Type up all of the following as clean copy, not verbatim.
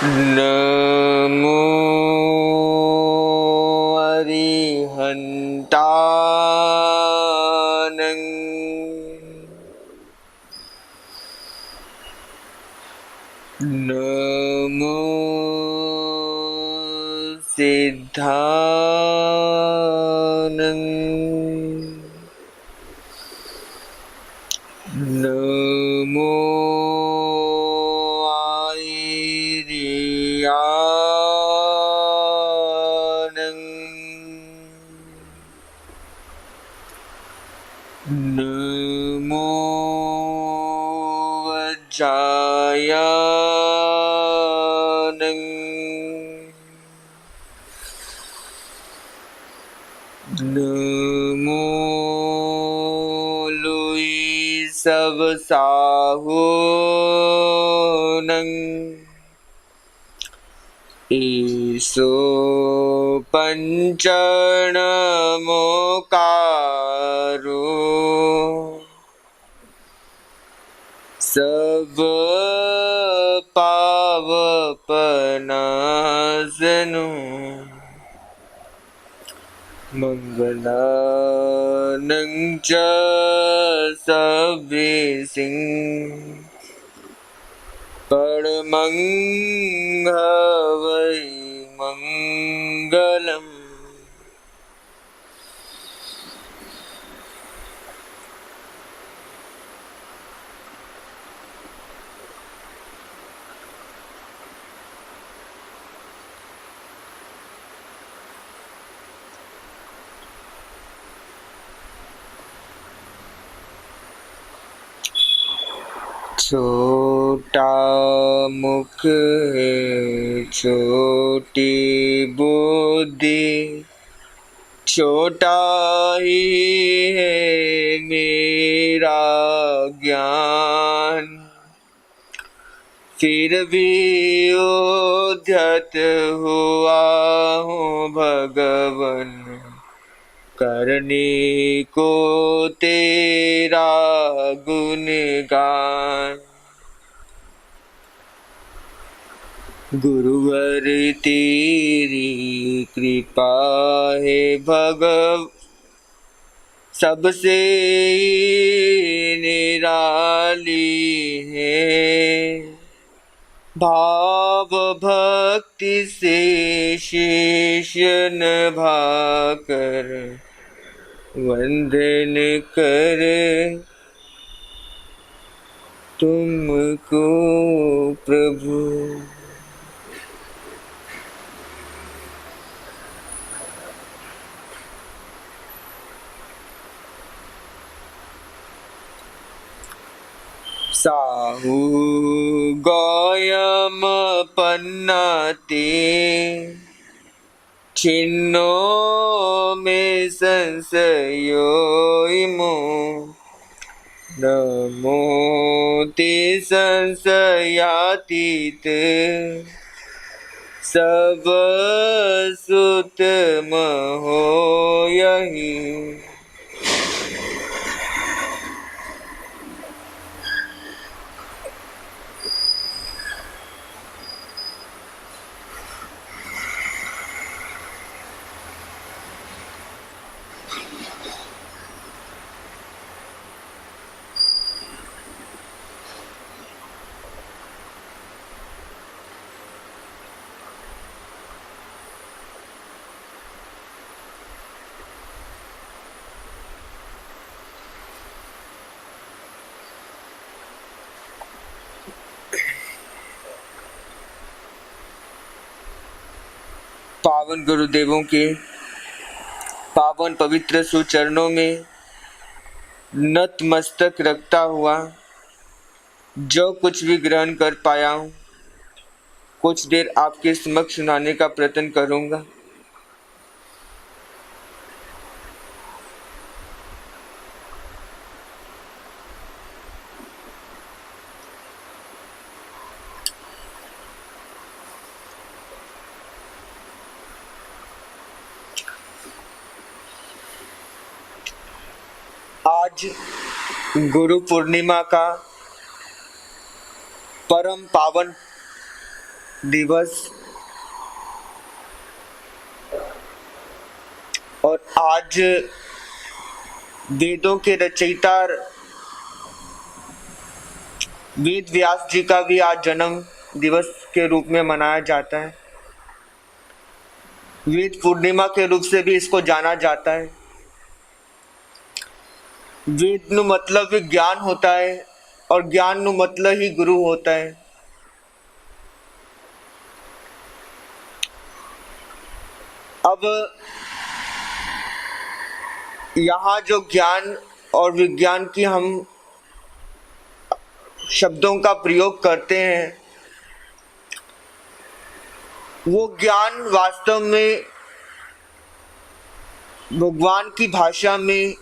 नमो अरिहन्तानं नमो सिद्धानं नमो आयर्यानं नमो वज्रायानं नमो Louis सब साहुनं ईसो पंचनमोकारो सब पावपनाशनो मंगलानं च सभ्यसिं परमं हवै मंगलम्। छोटा मुख है छोटी बुद्धि, छोटा ही है मेरा ज्ञान, फिर भी उद्यत हुआ हूँ भगवन, करने को तेरा गुणगान। गुरुवर तेरी कृपा है भगव, सबसे निराली है, भाव भक्ति से शीश नभाकर वंदन कर तुमको प्रभु। साहू गौयम पन्नाते, छिन्नो में संशयो इमो, नमो ते संशयातीत, सब सुतम हो यही। पावन गुरुदेवों के पावन पवित्र सुचरणों में नतमस्तक रखता हुआ जो कुछ भी ग्रहण कर पाया हूँ, कुछ देर आपके समक्ष सुनाने का प्रयत्न करूँगा। आज गुरु पूर्णिमा का परम पावन दिवस और आज वेदों के रचयिता वेद व्यास जी का भी आज जन्म दिवस के रूप में मनाया जाता है। वेद पूर्णिमा के रूप से भी इसको जाना जाता है। वेद नु मतलब भी ज्ञान होता है और ज्ञान नु मतलब ही गुरु होता है। अब यहाँ जो ज्ञान और विज्ञान की हम शब्दों का प्रयोग करते हैं, वो ज्ञान वास्तव में भगवान की भाषा में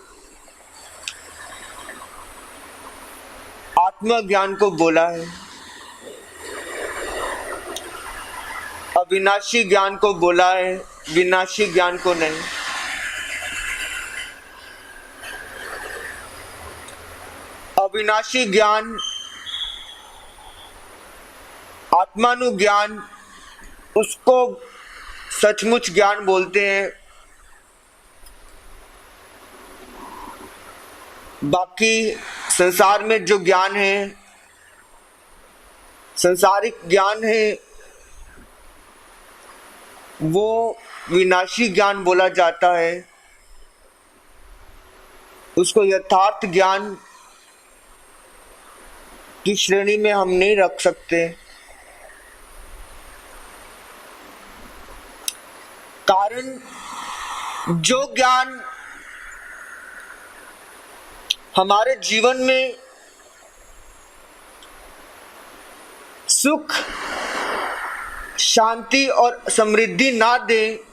आत्मा ज्ञान को बोला है, अविनाशी ज्ञान को बोला है, विनाशी ज्ञान को नहीं। अविनाशी ज्ञान, आत्मानु ज्ञान, उसको सचमुच ज्ञान बोलते हैं। बाकी संसार में जो ज्ञान है, संसारिक ज्ञान है, वो विनाशी ज्ञान बोला जाता है। उसको यथार्थ ज्ञान की श्रेणी में हम नहीं रख सकते। कारण जो ज्ञान हमारे जीवन में सुख, शांति और समृद्धि ना दे,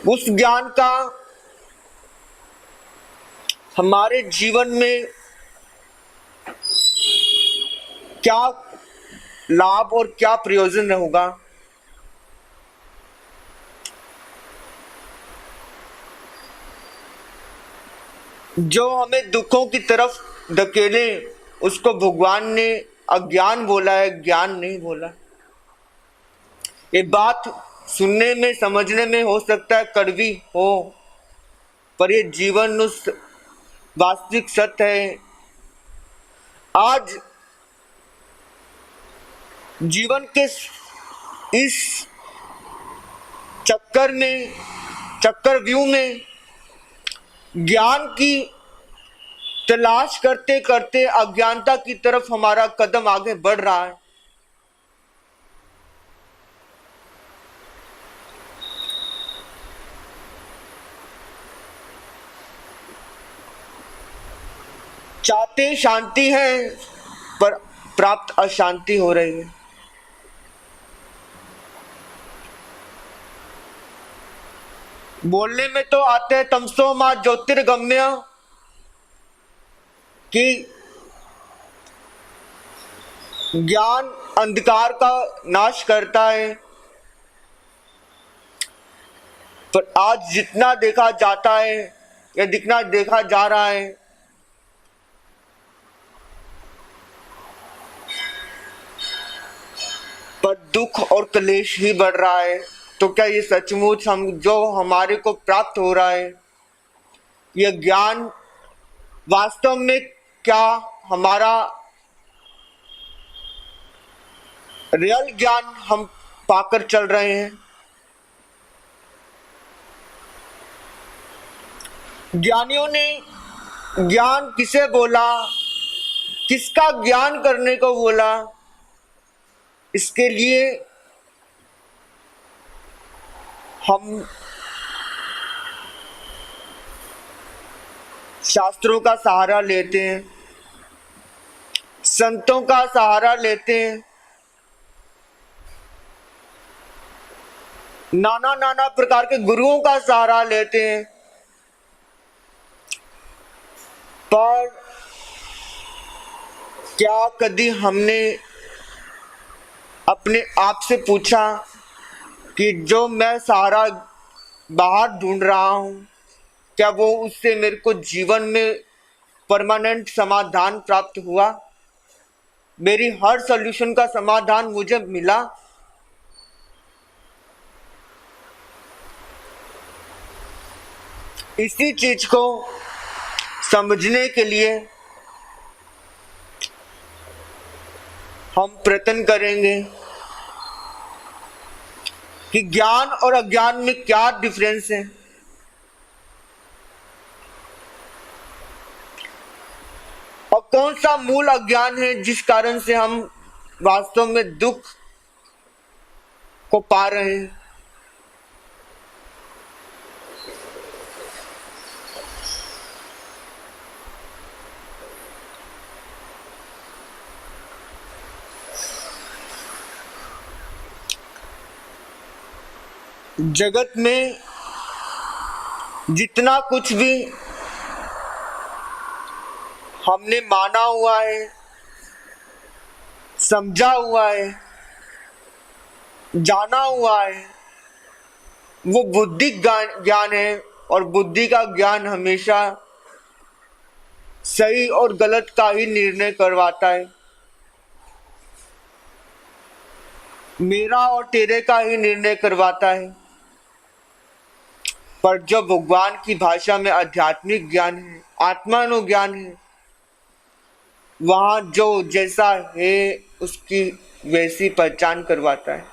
उस ज्ञान का हमारे जीवन में क्या लाभ और क्या प्रयोजन होगा। जो हमें दुखों की तरफ धकेले, उसको भगवान ने अज्ञान बोला है, ज्ञान नहीं बोला। ये बात सुनने में, समझने में हो सकता है कड़वी हो, पर ये जीवन वास्तविक सत्य है। आज जीवन के इस चक्रव्यूह में ज्ञान की तलाश करते करते अज्ञानता की तरफ हमारा कदम आगे बढ़ रहा है। चाहते शांति है, पर प्राप्त अशांति हो रही है। बोलने में तो आते हैं तमसो मां ज्योतिर्गम्य कि ज्ञान अंधकार का नाश करता है, पर आज जितना देखा जाता है या जितना देखा जा रहा है, पर दुख और क्लेश ही बढ़ रहा है। तो क्या ये सचमुच हम जो हमारे को प्राप्त हो रहा है, यह ज्ञान वास्तव में क्या हमारा रियल ज्ञान हम पाकर चल रहे हैं? ज्ञानियों ने ज्ञान किसे बोला, किसका ज्ञान करने को बोला, इसके लिए हम शास्त्रों का सहारा लेते हैं, संतों का सहारा लेते हैं, नाना नाना प्रकार के गुरुओं का सहारा लेते हैं, पर क्या कभी हमने अपने आप से पूछा कि जो मैं सहारा बाहर ढूंढ रहा हूं, क्या वो उससे मेरे को जीवन में परमानेंट समाधान प्राप्त हुआ? मेरी हर सॉल्यूशन का समाधान मुझे मिला। इसी चीज को समझने के लिए हम प्रयत्न करेंगे कि ज्ञान और अज्ञान में क्या डिफरेंस है, और कौन सा मूल अज्ञान है जिस कारण से हम वास्तव में दुख को पा रहे हैं। जगत में जितना कुछ भी हमने माना हुआ है, समझा हुआ है, जाना हुआ है, वो बुद्धि ज्ञान है, और बुद्धि का ज्ञान हमेशा सही और गलत का ही निर्णय करवाता है, मेरा और तेरे का ही निर्णय करवाता है। पर जो भगवान की भाषा में आध्यात्मिक ज्ञान है, आत्मानुज्ञान है, वहां जो जैसा है उसकी वैसी पहचान करवाता है।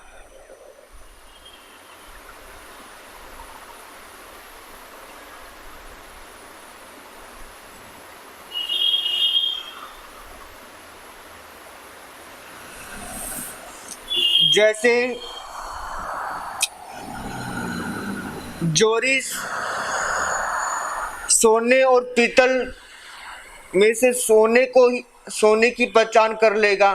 जैसे जोरिस सोने और पीतल में से सोने की पहचान कर लेगा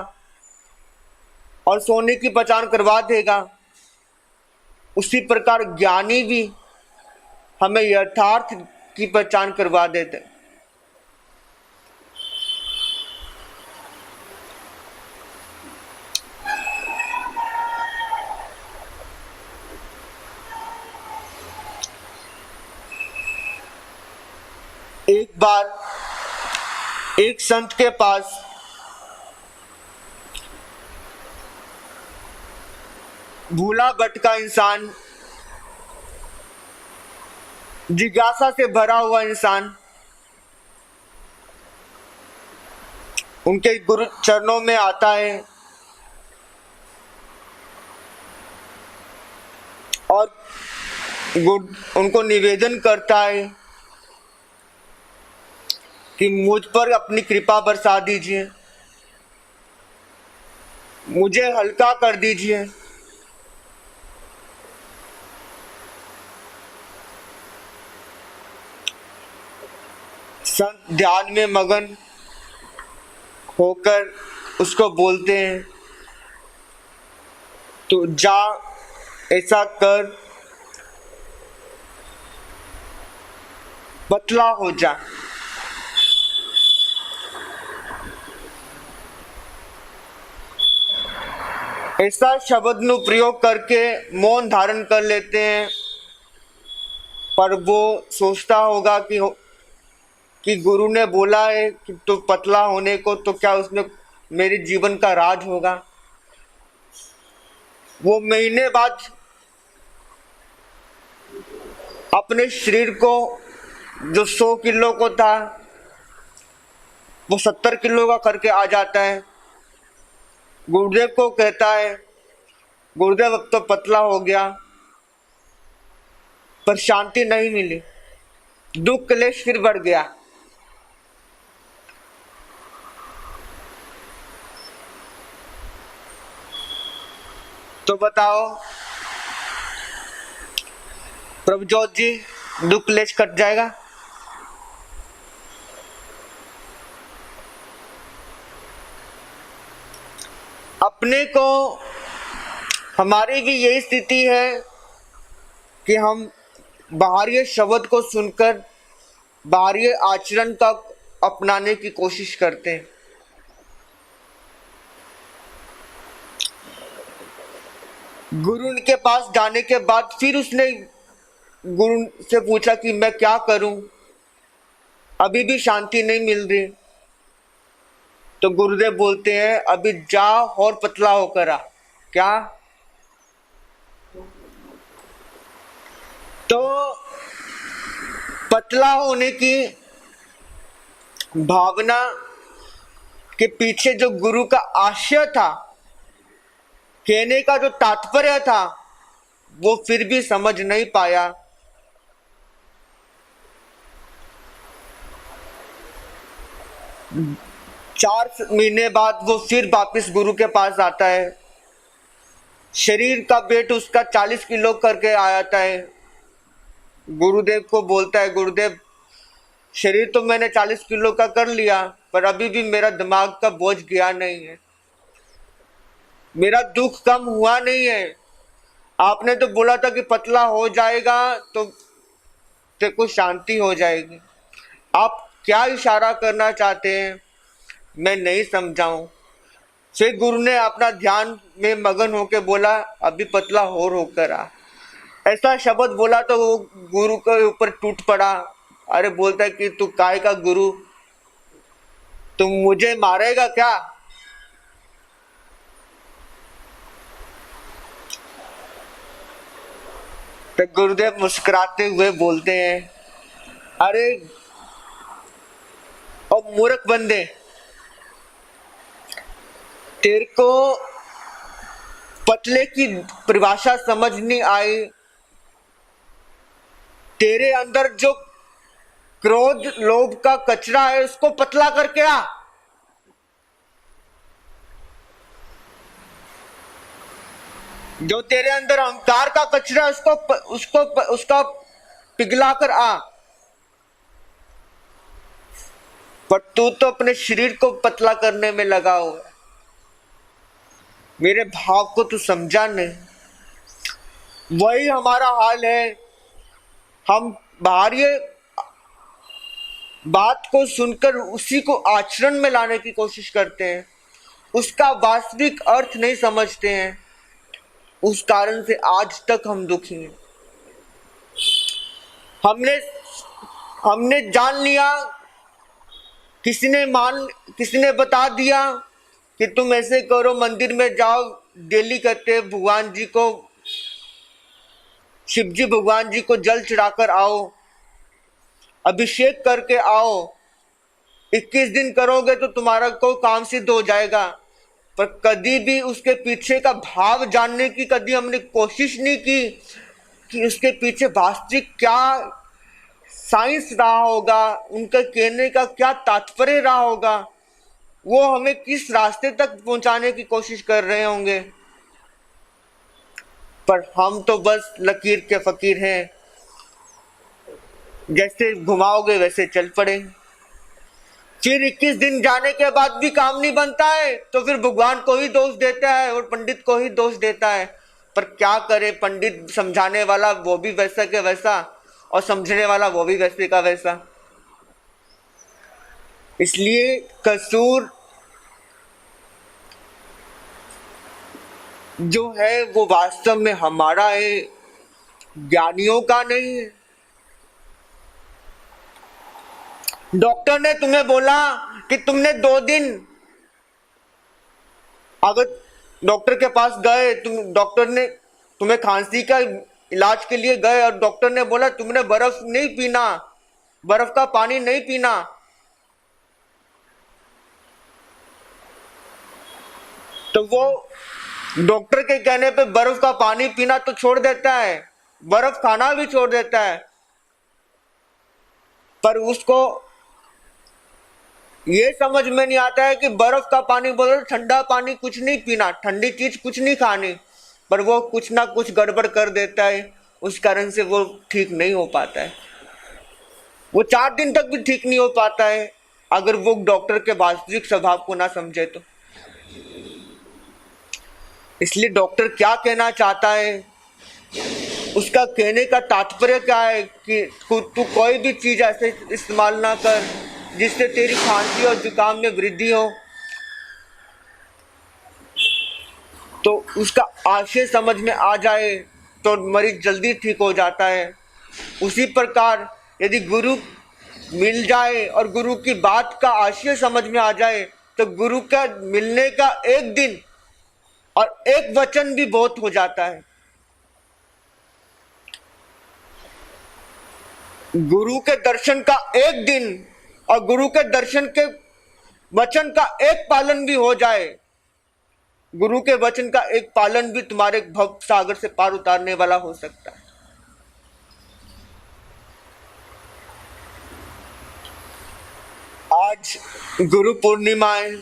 और सोने की पहचान करवा देगा, उसी प्रकार ज्ञानी भी हमें यथार्थ की पहचान करवा देते। एक बार एक संत के पास भूला भटका इंसान, जिज्ञासा से भरा हुआ इंसान उनके गुरु चरणों में आता है और उनको निवेदन करता है कि मुझ पर अपनी कृपा बरसा दीजिए, मुझे हल्का कर दीजिए। संत ध्यान में मगन होकर उसको बोलते हैं, तो जा ऐसा कर, पतला हो जा। ऐसा शब्द नु प्रयोग करके मौन धारण कर लेते हैं, पर वो सोचता होगा कि गुरु ने बोला है कि तो पतला होने को, तो क्या उसमें मेरे जीवन का राज होगा। वो महीने बाद अपने शरीर को जो 100 किलो को था वो 70 किलो का करके आ जाता है। गुरुदेव को कहता है, गुरुदेव अब तो पतला हो गया, पर शांति नहीं मिली, दुख क्लेश फिर बढ़ गया। तो बताओ प्रभुजोत जी, दुख क्लेश कट जाएगा? अपने को हमारी भी यही स्थिति है कि हम बाहरी शब्द को सुनकर बाहरी आचरण का अपनाने की कोशिश करते हैं। गुरु के पास जाने के बाद फिर उसने गुरु से पूछा कि मैं क्या करूं, अभी भी शांति नहीं मिल रही। तो गुरुदेव बोलते हैं अभी जा और पतला होकर आ। क्या? तो पतला होने की भावना के पीछे जो गुरु का आशय था, कहने का जो तात्पर्य था, वो फिर भी समझ नहीं पाया। 4 महीने बाद वो फिर वापस गुरु के पास आता है। शरीर का वेट उसका 40 किलो करके आता है। गुरुदेव को बोलता है, गुरुदेव शरीर तो मैंने 40 किलो का कर लिया, पर अभी भी मेरा दिमाग का बोझ गया नहीं है, मेरा दुख कम हुआ नहीं है। आपने तो बोला था कि पतला हो जाएगा तो तेरे को शांति हो जाएगी। आप क्या इशारा करना चाहते हैं मैं नहीं समझाऊं। फिर गुरु ने अपना ध्यान में मगन होकर बोला अभी पतला और होकर आ। ऐसा शब्द बोला तो वो गुरु के ऊपर टूट पड़ा। अरे बोलता है कि तू काय का गुरु, तुम मुझे मारेगा क्या? तो गुरुदेव मुस्कुराते हुए बोलते हैं अरे ओ मूर्ख बंदे, तेरे को पतले की परिभाषा समझ नहीं आई। तेरे अंदर जो क्रोध लोभ का कचरा है उसको पतला करके आ। जो तेरे अंदर अहंकार का कचरा है उसका पिघला कर आ। पर तू तो अपने शरीर को पतला करने में लगा हुआ है। मेरे भाव को तू समझा नहीं। वही हमारा हाल है। हम बाहरी बात को सुनकर उसी को आचरण में लाने की कोशिश करते हैं, उसका वास्तविक अर्थ नहीं समझते हैं। उस कारण से आज तक हम दुखी हैं। हमने जान लिया, किसी ने बता दिया कि तुम ऐसे करो, मंदिर में जाओ, डेली करते भगवान जी को, शिवजी भगवान जी को जल चढ़ाकर आओ, अभिषेक करके आओ, 21 दिन करोगे तो तुम्हारा कोई काम सिद्ध हो जाएगा। पर कभी भी उसके पीछे का भाव जानने की कभी हमने कोशिश नहीं की कि उसके पीछे वास्तविक क्या साइंस रहा होगा, उनका कहने का क्या तात्पर्य रहा होगा, वो हमें किस रास्ते तक पहुंचाने की कोशिश कर रहे होंगे। पर हम तो बस लकीर के फकीर हैं, जैसे घुमाओगे वैसे चल पड़े। फिर 21 दिन जाने के बाद भी काम नहीं बनता है तो फिर भगवान को ही दोष देता है और पंडित को ही दोष देता है। पर क्या करे, पंडित समझाने वाला वो भी वैसा के वैसा और समझने वाला वो भी वैसे का वैसा। इसलिए कसूर जो है वो वास्तव में हमारा है, ज्ञानियों का नहीं है। डॉक्टर ने तुम्हें बोला कि तुमने 2 दिन, अगर डॉक्टर के पास गए, डॉक्टर ने तुम्हें खांसी का इलाज के लिए गए और डॉक्टर ने बोला तुमने बर्फ नहीं पीना, बर्फ का पानी नहीं पीना, तो वो डॉक्टर के कहने पे बर्फ का पानी पीना तो छोड़ देता है, बर्फ खाना भी छोड़ देता है। पर उसको ये समझ में नहीं आता है कि बर्फ का पानी बोलो, ठंडा पानी कुछ नहीं पीना, ठंडी चीज कुछ नहीं खानी, पर वो कुछ ना कुछ गड़बड़ कर देता है। उस कारण से वो ठीक नहीं हो पाता है। वो 4 दिन तक भी ठीक नहीं हो पाता है अगर वो डॉक्टर के वास्तविक स्वभाव को ना समझे तो। इसलिए डॉक्टर क्या कहना चाहता है, उसका कहने का तात्पर्य क्या है कि तू कोई भी चीज ऐसे इस्तेमाल ना कर जिससे तेरी खांसी और जुकाम में वृद्धि हो। तो उसका आशय समझ में आ जाए तो मरीज जल्दी ठीक हो जाता है। उसी प्रकार यदि गुरु मिल जाए और गुरु की बात का आशय समझ में आ जाए तो गुरु का मिलने का एक दिन और एक वचन भी बहुत हो जाता है। गुरु के दर्शन का एक दिन और गुरु के दर्शन के वचन का एक पालन भी हो जाए, गुरु के वचन का एक पालन भी तुम्हारे भव सागर से पार उतारने वाला हो सकता है। आज गुरु पूर्णिमा है।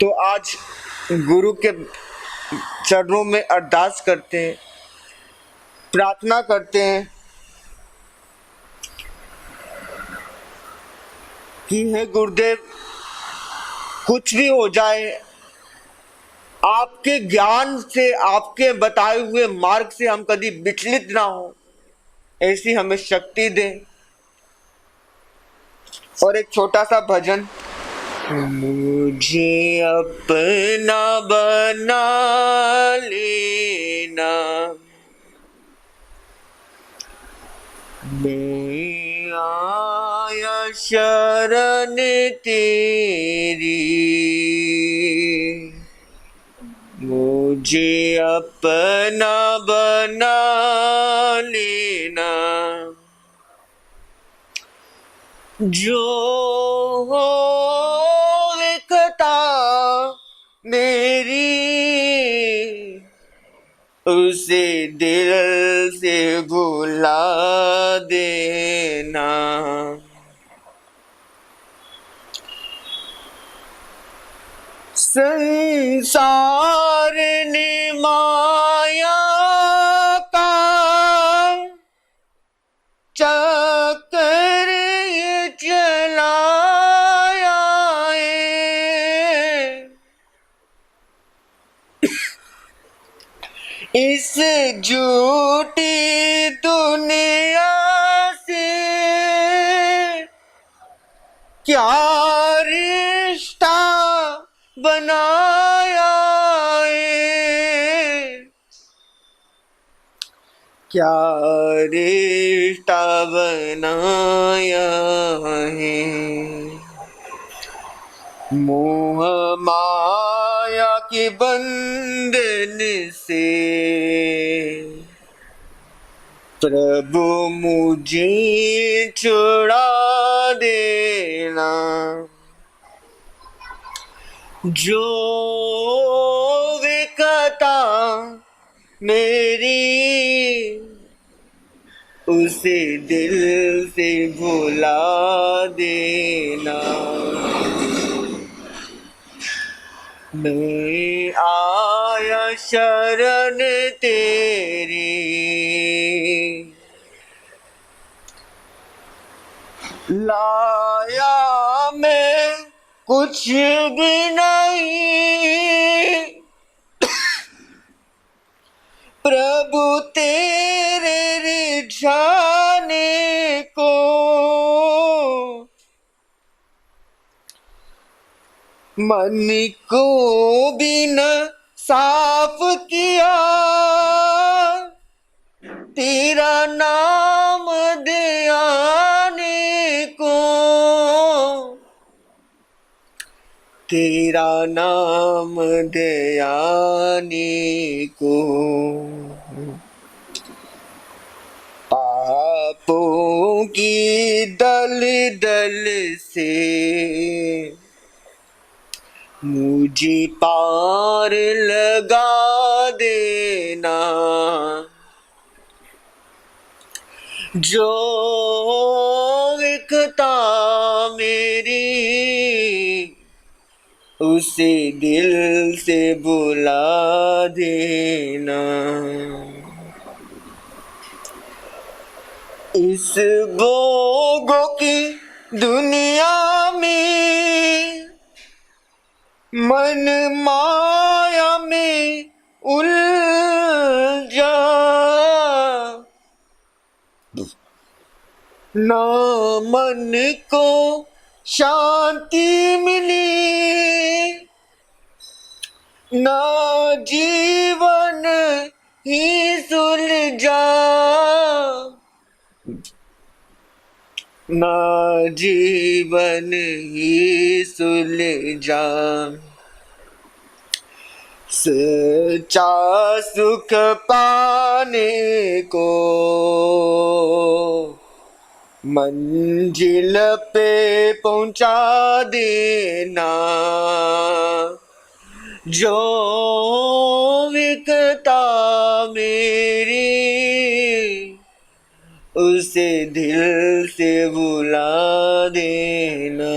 तो आज गुरु के चरणों में अरदास करते हैं, प्रार्थना करते हैं कि हे गुरुदेव, कुछ भी हो जाए, आपके ज्ञान से, आपके बताए हुए मार्ग से हम कभी विचलित ना हो, ऐसी हमें शक्ति दें। और एक छोटा सा भजन, मुझे अपना बना लेना, मैं आया शरण तेरी, मुझे अपना बना लेना, जो लिखता मेरी उसे दिल से भुला देना। संसार ने माया का चक्कर ये चलाया है, इस झूठी दुनिया से क्या रिश्ता बनाया है, क्या रिश्ता बनाया है। मोह माया के बंधन से प्रभु मुझे छुड़ा देना, जो विकता मेरी उसे दिल से भुला देना। मैं आया शरण तेरी, लाया मैं कुछ भी नहीं, प्रभु तेरे रिझाने को, मन को बिन साफ किया, तेरा नाम दे आने को, तेरा नाम दे आने को। पापों की दल दल से मुझे पार लगा देना, जो विकता मेरी उसे दिल से बुला देना। इस भोगों की दुनिया में मन माया में उलझा, ना मन को शांति मिली, ना जीवन ही सुलझा, ना जीवन ही सुलझा, सच्चा सुख पाने को मंजिल पे पहुंचा देना, जो विकता मेरी उसे दिल से भुला देना।